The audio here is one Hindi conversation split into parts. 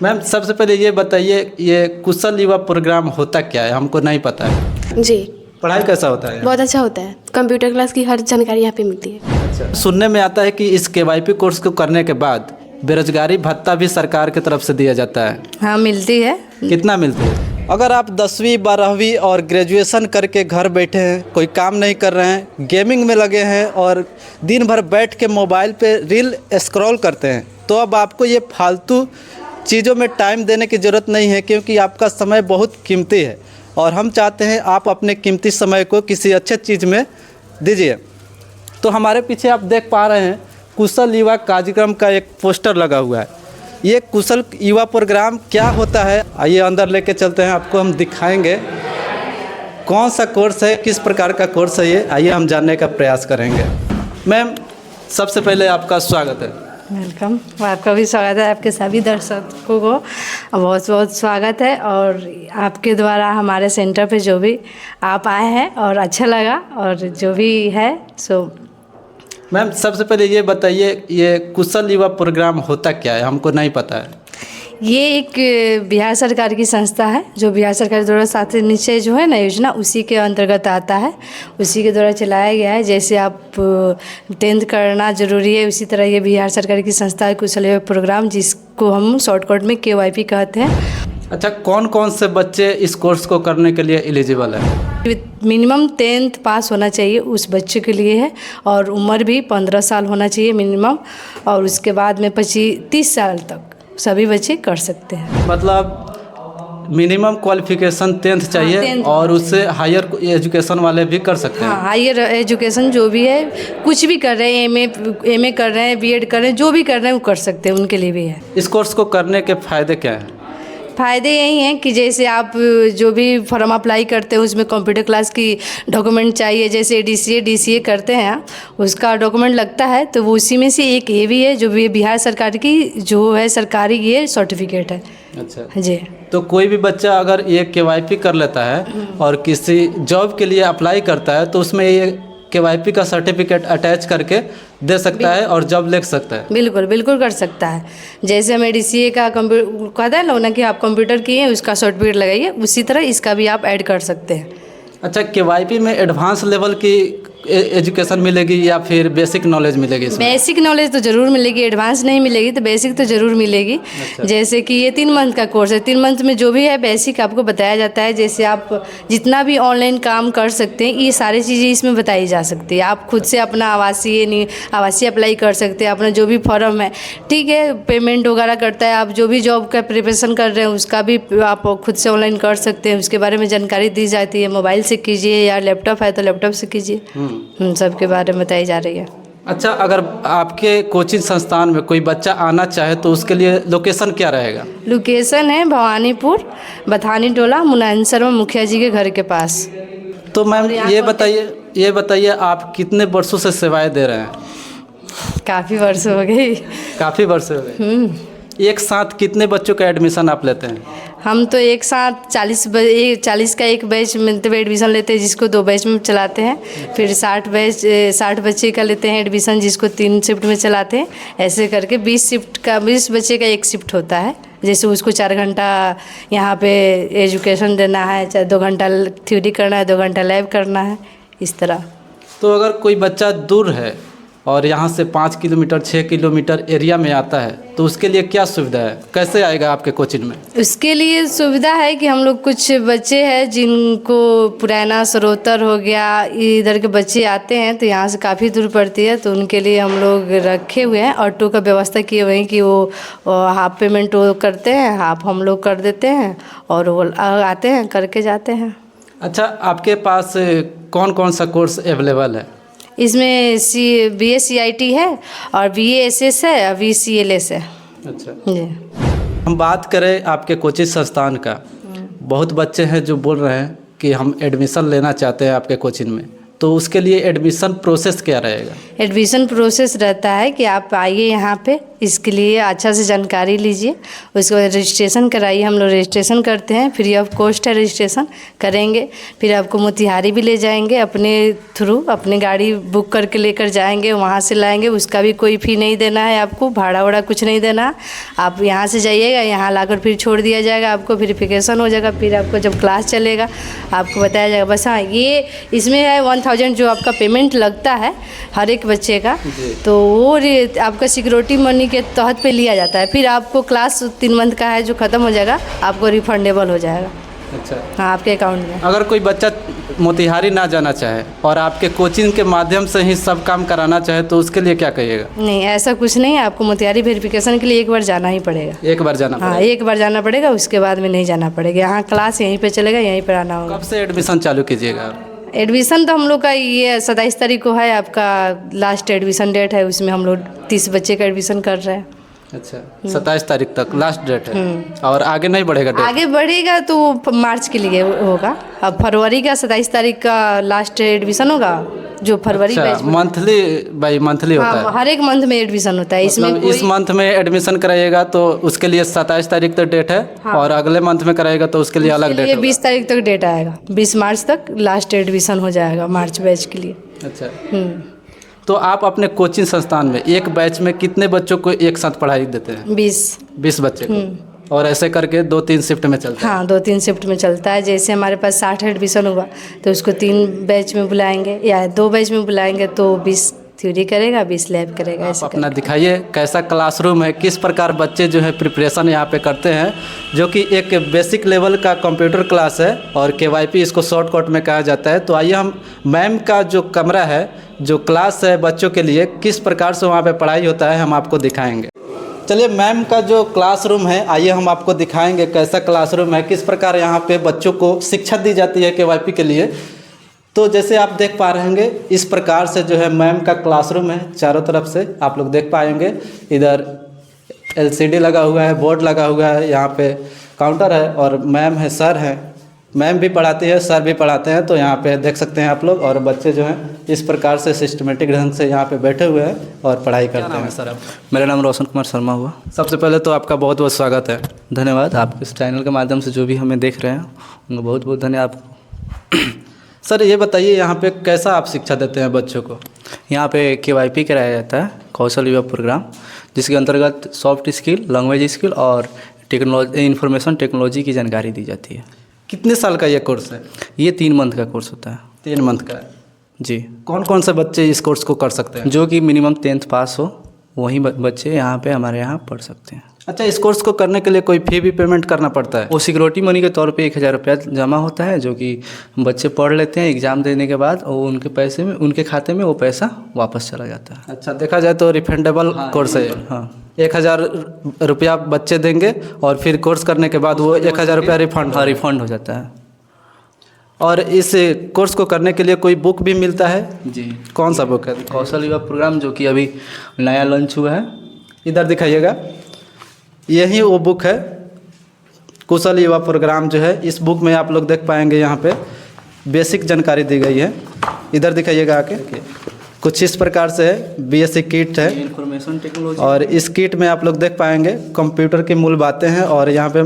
मैम सबसे पहले ये बताइए, ये कुशल युवा प्रोग्राम होता क्या है? हमको नहीं पता है। जी, पढ़ाई कैसा होता है? बहुत अच्छा होता है। कंप्यूटर क्लास की हर जानकारी यहाँ पे मिलती है। अच्छा, सुनने में आता है कि इस केवाईपी कोर्स को करने के बाद बेरोजगारी भत्ता भी सरकार की तरफ से दिया जाता है। हाँ, मिलती है। कितना मिलती है? अगर आप 10वीं 12वीं और ग्रेजुएशन करके घर बैठे हैं, कोई काम नहीं कर रहे हैं, गेमिंग में लगे हैं और दिन भर बैठ के मोबाइल पे रील स्क्रॉल करते हैं, तो अब आपको ये फालतू चीज़ों में टाइम देने की ज़रूरत नहीं है, क्योंकि आपका समय बहुत कीमती है और हम चाहते हैं आप अपने कीमती समय को किसी अच्छे चीज़ में दीजिए। तो हमारे पीछे आप देख पा रहे हैं कुशल युवा कार्यक्रम का एक पोस्टर लगा हुआ है। ये कुशल युवा प्रोग्राम क्या होता है, आइए अंदर लेके चलते हैं, आपको हम दिखाएंगे कौन सा कोर्स है, किस प्रकार का कोर्स है ये, आइए हम जानने का प्रयास करेंगे। मैम सबसे पहले आपका स्वागत है। वेलकम। आपका भी स्वागत है, आपके सभी दर्शकों को बहुत बहुत स्वागत है। और आपके द्वारा हमारे सेंटर पे जो भी आप आए हैं और अच्छा लगा, और जो भी है सो। मैम सबसे पहले ये बताइए, ये कुशल युवा प्रोग्राम होता क्या है? हमको नहीं पता है। ये एक बिहार सरकार की संस्था है, जो बिहार सरकार द्वारा साथ नीचे जो है ना योजना, उसी के अंतर्गत आता है, उसी के द्वारा चलाया गया है। जैसे आप 10th करना जरूरी है, उसी तरह ये बिहार सरकार की संस्था है कुशल युवा प्रोग्राम, जिसको हम शॉर्टकट में KYP कहते हैं। अच्छा, कौन कौन से बच्चे इस कोर्स को करने के लिए एलिजिबल है? मिनिमम 10th पास होना चाहिए उस बच्चे के लिए है, और उम्र भी 15 साल होना चाहिए मिनिमम, और उसके बाद में 25-30 साल तक सभी बच्चे कर सकते हैं। मतलब मिनिमम क्वालिफिकेशन 10th चाहिए। हाँ, 10th और उससे हायर एजुकेशन वाले भी कर सकते हैं। हाँ, हायर एजुकेशन जो भी है, कुछ भी कर रहे हैं, MA कर रहे हैं, BEd कर रहे हैं, जो भी कर रहे हैं वो कर सकते हैं, उनके लिए भी है। इस कोर्स को करने के फ़ायदे क्या हैं? फ़ायदे यही हैं कि जैसे आप जो भी फॉर्म अप्लाई करते हैं उसमें कंप्यूटर क्लास की डॉक्यूमेंट चाहिए, जैसे DCA करते हैं आप, उसका डॉक्यूमेंट लगता है, तो वो उसी में से एक ये भी है, जो भी बिहार सरकार की जो है सरकारी ये सर्टिफिकेट है। अच्छा जी। तो कोई भी बच्चा अगर ये KYP कर लेता है और किसी जॉब के लिए अप्लाई करता है, तो उसमें ये KYP का सर्टिफिकेट अटैच करके दे सकता है और जॉब ले सकता है। बिल्कुल बिल्कुल कर सकता है। जैसे हमें DCA का कंप्यूटर कहता है ना कि आप कंप्यूटर किए, उसका सर्टिफिकेट लगाइए, उसी तरह इसका भी आप ऐड कर सकते हैं। अच्छा, KYP में एडवांस लेवल की एजुकेशन मिलेगी या फिर बेसिक नॉलेज मिलेगी इसमें? बेसिक नॉलेज तो ज़रूर मिलेगी, एडवांस नहीं मिलेगी, तो बेसिक तो ज़रूर मिलेगी। अच्छा। जैसे कि ये 3 मंथ का कोर्स है, 3 मंथ में जो भी है बेसिक आपको बताया जाता है। जैसे आप जितना भी ऑनलाइन काम कर सकते हैं, ये सारी चीज़ें इसमें बताई जा सकती है। आप खुद से अपना आवासीय अप्लाई कर सकते हैं, अपना जो भी फॉर्म है, ठीक है, पेमेंट वगैरह करता है। आप जो भी जॉब का प्रिपरेशन कर रहे हैं उसका भी आप खुद से ऑनलाइन कर सकते हैं, उसके बारे में जानकारी दी जाती है। मोबाइल से कीजिए या लैपटॉप है तो लैपटॉप से कीजिए, सबके बारे में बताई जा रही है। अच्छा, अगर आपके कोचिंग संस्थान में कोई बच्चा आना चाहे तो उसके लिए लोकेशन क्या रहेगा? लोकेशन है भवानीपुर, बथानी टोला, मुलायम शर्मा मुखिया जी के घर के पास। तो मैम ये बताइए आप कितने वर्षों से सेवाएं दे रहे हैं? काफ़ी वर्ष हो गई। काफ़ी वर्ष हो गए। एक साथ कितने बच्चों का एडमिशन आप लेते हैं? हम तो एक साथ 40 का एक बैच में एडमिशन लेते हैं, जिसको 2 बैच में चलाते हैं। फिर 60 बच्चे का लेते हैं एडमिशन, जिसको 3 शिफ्ट में चलाते हैं। ऐसे करके 20 बच्चे का एक शिफ्ट होता है। जैसे उसको 4 घंटा यहाँ पे एजुकेशन देना है, चाहे 2 घंटा थ्योरी करना है, 2 घंटा लैब करना है, इस तरह। तो अगर कोई बच्चा दूर है और यहाँ से 5 किलोमीटर 6 किलोमीटर एरिया में आता है, तो उसके लिए क्या सुविधा है? कैसे आएगा आपके कोचिंग में? उसके लिए सुविधा है कि हम लोग कुछ बच्चे हैं जिनको पुराना सरोतर हो गया, इधर के बच्चे आते हैं, तो यहाँ से काफ़ी दूर पड़ती है, तो उनके लिए हम लोग रखे हुए हैं। ऑटो का व्यवस्था किए हुए हैं कि वो हाफ पेमेंट वो करते हैं, हाफ हम लोग कर देते हैं, और वो आते हैं करके जाते हैं। अच्छा, आपके पास कौन कौन सा कोर्स अवेलेबल है? इसमें BA CIT है और BA SS है और BCLS है। अच्छा जी। हम बात करें आपके कोचिंग संस्थान का, बहुत बच्चे हैं जो बोल रहे हैं कि हम एडमिशन लेना चाहते हैं आपके कोचिंग में, तो उसके लिए एडमिशन प्रोसेस क्या रहेगा? एडमिशन प्रोसेस रहता है कि आप आइए यहाँ पे, इसके लिए अच्छा से जानकारी लीजिए। उसके बाद रजिस्ट्रेशन कराइए। हम लोग रजिस्ट्रेशन करते हैं, फ्री ऑफ कॉस्ट है रजिस्ट्रेशन करेंगे। फिर आपको मोतिहारी भी ले जाएंगे अपने थ्रू, अपनी गाड़ी बुक करके लेकर जाएंगे, वहाँ से लाएंगे। उसका भी कोई फ़ी नहीं देना है आपको, भाड़ा वाड़ा कुछ नहीं देना। आप यहाँ से जाइएगा, यहाँ लाकर फिर छोड़ दिया जाएगा, आपको वेरिफिकेशन हो जाएगा। फिर आपको जब क्लास चलेगा आपको बताया जाएगा। बस हाँ, ये इसमें है 1000 जो आपका पेमेंट लगता है हर एक बच्चे का, तो वो आपका सिक्योरिटी मनी के तहत पे लिया जाता है। फिर आपको क्लास 3 मंथ का है जो ख़त्म हो जाएगा, आपको रिफंडेबल हो जाएगा। अच्छा, हाँ, आपके अकाउंट में। अगर कोई बच्चा मोतिहारी ना जाना चाहे और आपके कोचिंग के माध्यम से ही सब काम कराना चाहे तो उसके लिए क्या कहिएगा? नहीं, ऐसा कुछ नहीं है। आपको मोतिहारी वेरिफिकेशन के लिए एक बार जाना ही पड़ेगा। एक बार जाना हाँ, पड़ेगा? एक बार जाना पड़ेगा, उसके बाद में नहीं जाना पड़ेगा। यहाँ क्लास यहीं पे चलेगा, यहीं पर आना होगा। कब से एडमिशन चालू कीजिएगा? एडमिशन तो हम लोग का ये 27 तारीख को है, आपका लास्ट एडमिशन डेट है। उसमें हम लोग 30 बच्चे का एडमिशन कर रहे हैं। अच्छा, 27 तारीख तक लास्ट डेट है और आगे नहीं बढ़ेगा डेट? आगे बढ़ेगा तो मार्च के लिए होगा। अब फरवरी का 27 तारीख का लास्ट एडमिशन होगा, जो फरवरी अच्छा, मंथली बाई मंथली होता है? हर एक मंथ में एडमिशन होता है। इसमें मतलब इस मंथ में एडमिशन कराइएगा तो उसके लिए 27 तारीख तक डेट है। हाँ। और अगले मंथ में कराएगा तो उसके लिए अलग डेट है। 20 तारीख तक डेट आएगा, 20 मार्च तक लास्ट एडमिशन हो जाएगा मार्च बैच के लिए। अच्छा, तो आप अपने कोचिंग संस्थान में एक बैच में कितने बच्चों को एक साथ पढ़ाई देते हैं? 20 बच्चे को, और ऐसे करके 2-3 शिफ्ट में चलता है? हाँ, 2-3 शिफ्ट में चलता है। जैसे हमारे पास 60 एडमिशन हुआ तो उसको 3 बैच में बुलाएंगे या 2 बैच में बुलाएंगे, तो 20 थ्योरी करेगा, 20 लैब करेगा। ऐसे अपना दिखाइए कैसा क्लासरूम है, किस प्रकार बच्चे जो है प्रिपरेशन यहाँ पे करते हैं, जो कि एक बेसिक लेवल का कंप्यूटर क्लास है और KYP इसको शॉर्टकट में कहा जाता है। तो आइए हम मैम का जो कमरा है, जो क्लास है बच्चों के लिए, किस प्रकार से वहाँ पे पढ़ाई होता है हम आपको दिखाएंगे। चलिए, मैम का जो क्लासरूम है आइए हम आपको दिखाएंगे कैसा क्लासरूम है, किस प्रकार यहाँ पे बच्चों को शिक्षा दी जाती है KYP के लिए। तो जैसे आप देख पा रहे होंगे इस प्रकार से जो है मैम का क्लासरूम है। चारों तरफ से आप लोग देख पाएंगे, इधर LCD लगा हुआ है, बोर्ड लगा हुआ है, यहाँ पे काउंटर है और मैम है, सर है। मैम भी पढ़ाती है, सर भी पढ़ाते हैं। तो यहाँ पे देख सकते हैं आप लोग, और बच्चे जो हैं इस प्रकार से सिस्टमेटिक ढंग से यहाँ पे बैठे हुए हैं और पढ़ाई करते हैं। सर, आप? मेरा नाम रोशन कुमार शर्मा हुआ। सबसे पहले तो आपका बहुत बहुत स्वागत है। धन्यवाद। आप इस चैनल के माध्यम से जो भी हमें देख रहे हैं उनको बहुत बहुत धन्यवाद। सर, ये बताइए यहाँ पे कैसा आप शिक्षा देते हैं बच्चों को? यहाँ पे KYP कराया जाता है, कौशल युवा प्रोग्राम, जिसके अंतर्गत सॉफ्ट स्किल, लैंग्वेज स्किल और टेक्नोलॉजी, इंफॉर्मेशन टेक्नोलॉजी की जानकारी दी जाती है। कितने साल का ये कोर्स है? ये 3 मंथ का कोर्स होता है। 3 मंथ का है जी। कौन कौन से बच्चे इस कोर्स को कर सकते हैं? जो कि मिनिमम 10th पास हो वही बच्चे यहाँ पे हमारे यहाँ पढ़ सकते हैं। अच्छा, इस कोर्स को करने के लिए कोई फ़ी भी पेमेंट करना पड़ता है? वो सिक्योरिटी मनी के तौर पे 1000 रुपया जमा होता है, जो कि बच्चे पढ़ लेते हैं। एग्ज़ाम देने के बाद वो उनके पैसे में, उनके खाते में वो पैसा वापस चला जाता है। अच्छा, देखा जाए तो रिफंडेबल कोर्स है। हाँ, 1000 रुपया बच्चे देंगे और फिर कोर्स करने के बाद वो 1000 रुपया रिफंड? हाँ, रिफंड हो जाता है। और इस कोर्स को करने के लिए कोई बुक भी मिलता है? जी। कौन सा बुक है? कौशल युवा प्रोग्राम, जो कि अभी नया लॉन्च हुआ है। इधर दिखाइएगा, यही वो बुक है, कौशल युवा प्रोग्राम जो है। इस बुक में आप लोग देख पाएंगे यहाँ पे बेसिक जानकारी दी गई है। इधर दिखाइएगा आके, कुछ इस प्रकार से है। BSc किट है, इंफॉर्मेशन टेक्नोलॉजी, और इस किट में आप लोग देख पाएंगे कंप्यूटर की मूल बातें हैं। और यहाँ पे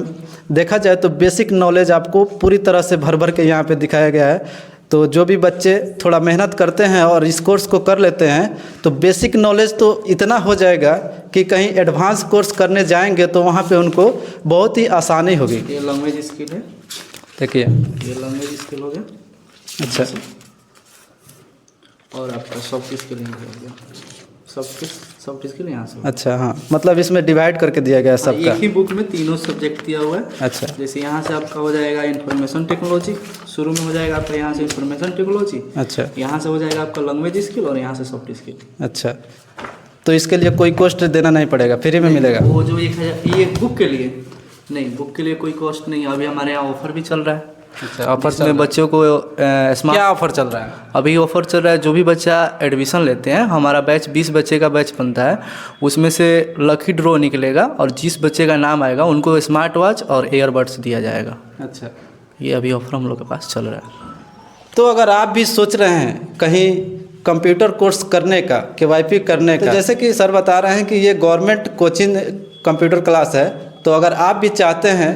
देखा जाए तो बेसिक नॉलेज आपको पूरी तरह से भर भर के यहाँ पे दिखाया गया है। तो जो भी बच्चे थोड़ा मेहनत करते हैं और इस कोर्स को कर लेते हैं तो बेसिक नॉलेज तो इतना हो जाएगा कि कहीं एडवांस कोर्स करने जाएंगे तो वहाँ पे उनको बहुत ही आसानी होगी। ये लैंग्वेज स्किल है, देखिए, ये लैंग्वेज स्किल हो गया। अच्छा, और आपका सॉफ्ट स्किल हो गया। सॉफ्ट स्किल यहाँ से। अच्छा, हाँ, मतलब इसमें डिवाइड करके दिया गया है सबका। एक ही बुक में तीनों सब्जेक्ट दिया हुआ है। अच्छा, जैसे यहाँ से आपका हो जाएगा इंफॉर्मेशन टेक्नोलॉजी, शुरू में हो जाएगा आपका यहाँ से इंफॉर्मेशन टेक्नोलॉजी। अच्छा, यहाँ से हो जाएगा आपका लैंग्वेज स्किल और यहाँ से सॉफ्ट स्किल। अच्छा, तो इसके लिए कोई कॉस्ट देना नहीं पड़ेगा, फ्री में मिलेगा? वो जो 1000, ये बुक के लिए नहीं, बुक के लिए कोई कॉस्ट नहीं। अभी हमारे यहाँ ऑफर भी चल रहा है। अच्छा, ऑफर में बच्चों को स्मार्ट, क्या ऑफर चल रहा है? अभी ऑफर चल रहा है। जो भी बच्चा एडमिशन लेते हैं, हमारा बैच 20 बच्चे का बैच बनता है, उसमें से लकी ड्रॉ निकलेगा और जिस बच्चे का नाम आएगा उनको स्मार्ट वॉच और ईयरबड्स दिया जाएगा। अच्छा, ये अभी ऑफर हम लोग के पास चल रहा है। तो अगर आप भी सोच रहे हैं कहीं कंप्यूटर कोर्स करने का, KYP करने का, तो जैसे कि सर बता रहे हैं कि ये गवर्नमेंट कोचिंग कंप्यूटर क्लास है, तो अगर आप भी चाहते हैं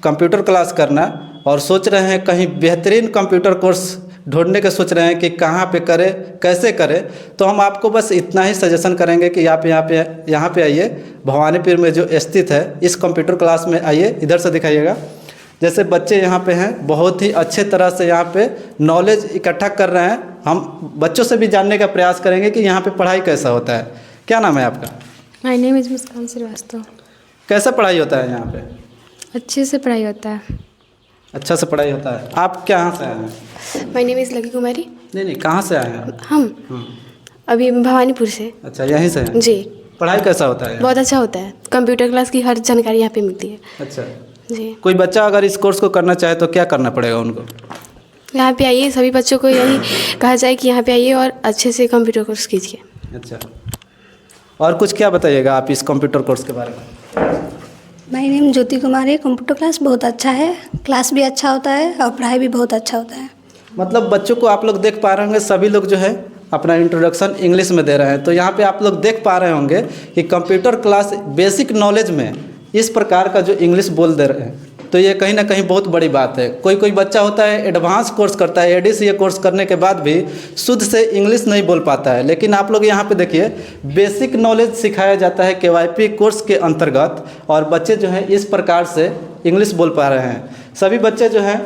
कंप्यूटर क्लास करना और सोच रहे हैं कहीं बेहतरीन कंप्यूटर कोर्स ढूंढने के सोच रहे हैं कि कहाँ पे करें, कैसे करें, तो हम आपको बस इतना ही सजेशन करेंगे कि आप यहाँ पे आइए, भवानीपुर में जो स्थित है इस कंप्यूटर क्लास में आइए। इधर से दिखाइएगा, जैसे बच्चे यहाँ पे हैं बहुत ही अच्छे तरह से यहाँ पे नॉलेज इकट्ठा कर रहे हैं। हम बच्चों से भी जानने का प्रयास करेंगे कि यहाँ पे पढ़ाई कैसा होता है। क्या नाम है आपका? माय नेम इज़ मुस्कान श्रीवास्तव। कैसा पढ़ाई होता है यहाँ पे? अच्छे से पढ़ाई होता है। अच्छा से पढ़ाई होता है। आप कहाँ से आए हैं? माय नेम इज़ लकी कुमारी। नहीं, कहाँ से आए हैं? हम अभी भवानीपुर से। अच्छा, यहीं से हैं? जी। पढ़ाई कैसा होता है? बहुत अच्छा होता है। कंप्यूटर क्लास की हर जानकारी यहाँ पे मिलती है। अच्छा जी। कोई बच्चा अगर इस कोर्स को करना चाहे तो क्या करना पड़ेगा उनको? यहाँ पे आइए, सभी बच्चों को यही कहा जाए कि यहाँ पे आइए और अच्छे से कंप्यूटर कोर्स कीजिए। अच्छा, और कुछ क्या बताइएगा आप इस कंप्यूटर कोर्स के बारे में? My name Jyoti Kumari. Computer class बहुत अच्छा है, क्लास भी अच्छा होता है और पढ़ाई भी बहुत अच्छा होता है। मतलब बच्चों को आप लोग देख पा रहे होंगे, सभी लोग जो है अपना इंट्रोडक्शन इंग्लिश में दे रहे हैं, तो यहाँ पे आप लोग देख पा रहे होंगे कि कंप्यूटर क्लास बेसिक नॉलेज में इस प्रकार का जो इंग्लिश बोल दे रहे हैं, तो ये कहीं ना कहीं बहुत बड़ी बात है। कोई बच्चा होता है एडवांस कोर्स करता है, ADCA कोर्स करने के बाद भी शुद्ध से इंग्लिश नहीं बोल पाता है, लेकिन आप लोग यहाँ पे देखिए बेसिक नॉलेज सिखाया जाता है KYP कोर्स के अंतर्गत, और बच्चे जो हैं इस प्रकार से इंग्लिश बोल पा रहे हैं। सभी बच्चे जो हैं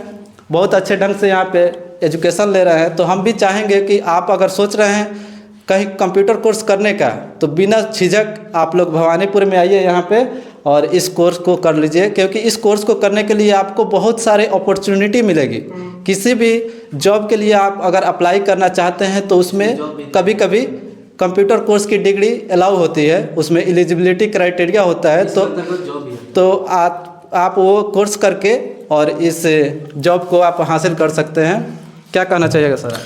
बहुत अच्छे ढंग से यहाँ पे एजुकेशन ले रहे हैं। तो हम भी चाहेंगे कि आप अगर सोच रहे हैं कहीं कंप्यूटर कोर्स करने का, तो बिना झिझक आप लोग भवानीपुर में आइए यहाँ पे और इस कोर्स को कर लीजिए, क्योंकि इस कोर्स को करने के लिए आपको बहुत सारे अपॉर्चुनिटी मिलेगी। किसी भी जॉब के लिए आप अगर अप्लाई करना चाहते हैं तो उसमें कभी कभी कंप्यूटर कोर्स की डिग्री अलाउ होती है, उसमें एलिजिबिलिटी क्राइटेरिया होता है, तो आप वो कोर्स करके और इस जॉब को आप हासिल कर सकते हैं। क्या कहना चाहिएगा सर?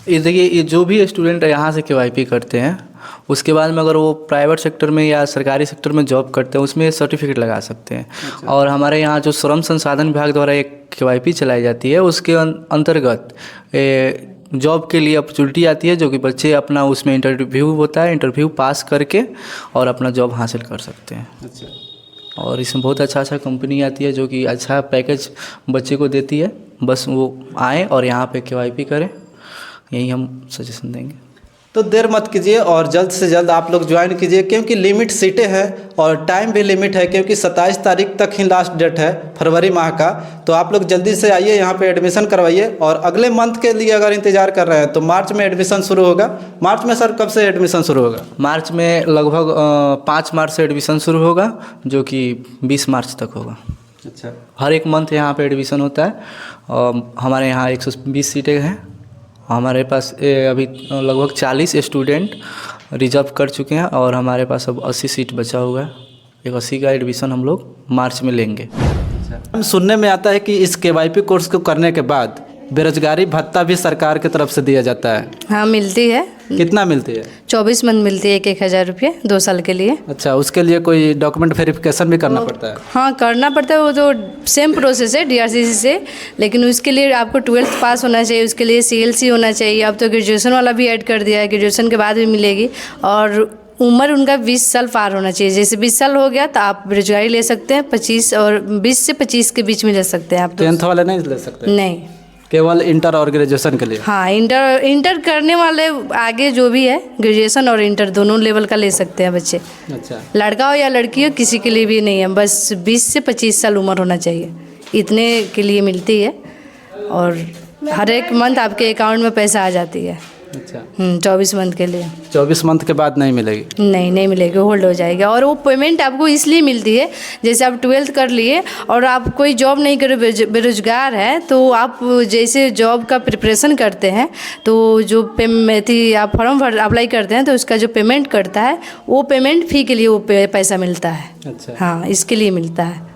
ये देखिए, ये जो भी स्टूडेंट यहाँ से KYP करते हैं, उसके बाद में अगर वो प्राइवेट सेक्टर में या सरकारी सेक्टर में जॉब करते हैं उसमें सर्टिफिकेट लगा सकते हैं। अच्छा। और हमारे यहाँ जो श्रम संसाधन विभाग द्वारा एक KYP चलाई जाती है, उसके अंतर्गत जॉब के लिए अपॉर्चुनिटी आती है, जो कि बच्चे अपना उसमें इंटरव्यू होता है, इंटरव्यू पास करके और अपना जॉब हासिल कर सकते हैं। अच्छा। और इसमें बहुत अच्छा कंपनी आती है जो कि अच्छा पैकेज बच्चे को देती है। बस वो आएँ और यहाँ पे KYP करें, यही हम सजेशन देंगे। तो देर मत कीजिए और जल्द से जल्द आप लोग ज्वाइन कीजिए, क्योंकि लिमिट सीटें हैं और टाइम भी लिमिट है, क्योंकि 27 तारीख तक ही लास्ट डेट है फरवरी माह का। तो आप लोग जल्दी से आइए यहाँ पे एडमिशन करवाइए, और अगले मंथ के लिए अगर इंतज़ार कर रहे हैं तो मार्च में एडमिशन शुरू होगा। मार्च में सर कब से एडमिशन शुरू होगा? मार्च में लगभग 5 मार्च से एडमिशन शुरू होगा, जो कि 20 मार्च तक होगा। अच्छा। हर एक मंथ यहाँ पे एडमिशन होता है। और हमारे यहाँ 120 सीटें हैं। हमारे पास अभी लगभग 40 स्टूडेंट रिजर्व कर चुके हैं और हमारे पास अब 80 सीट बचा हुआ है। एक 80 का एडमिशन हम लोग मार्च में लेंगे। हम सुनने में आता है कि इस KYP कोर्स को करने के बाद बेरोजगारी भत्ता भी सरकार की तरफ से दिया जाता है। हाँ, मिलती है। कितना मिलती है? 24 मंथ मिलती है, 1,000 रुपये 2 साल के लिए। अच्छा, उसके लिए कोई डॉक्यूमेंट वेरिफिकेशन भी करना पड़ता है? हाँ, करना पड़ता है। वो तो सेम प्रोसेस है DRCC से, लेकिन उसके लिए आपको 12th पास होना चाहिए, उसके लिए CLC होना चाहिए। अब तो ग्रेजुएशन वाला भी ऐड कर दिया है, ग्रेजुएशन के बाद भी मिलेगी। और उम्र उनका 20 साल पार होना चाहिए। जैसे 20 साल हो गया तो आप बेरोजगारी ले सकते हैं। 25 और 20 से 25 के बीच में ले सकते हैं आप। 10th वाले नहीं ले सकते? नहीं, केवल इंटर और ग्रेजुएशन के लिए? हाँ, इंटर करने वाले आगे जो भी है ग्रेजुएशन और इंटर दोनों लेवल का ले सकते हैं बच्चे। अच्छा। लड़का हो या लड़की हो, किसी के लिए भी नहीं है। बस 20 से 25 साल उम्र होना चाहिए, इतने के लिए मिलती है। और हर एक मंथ आपके अकाउंट में पैसा आ जाती है। अच्छा। 24 मंथ के लिए। 24 मंथ के बाद नहीं मिलेगी? नहीं मिलेगी, होल्ड हो जाएगा। और वो पेमेंट आपको इसलिए मिलती है, जैसे आप 12th कर लिए और आप कोई जॉब नहीं करे, बेरोजगार है, तो आप जैसे जॉब का प्रिपरेशन करते हैं तो जो आप फॉर्म अप्लाई करते हैं तो उसका जो पेमेंट करता है, वो पेमेंट फ़ी के लिए वो पैसा मिलता है। अच्छा। हाँ, इसके लिए मिलता है।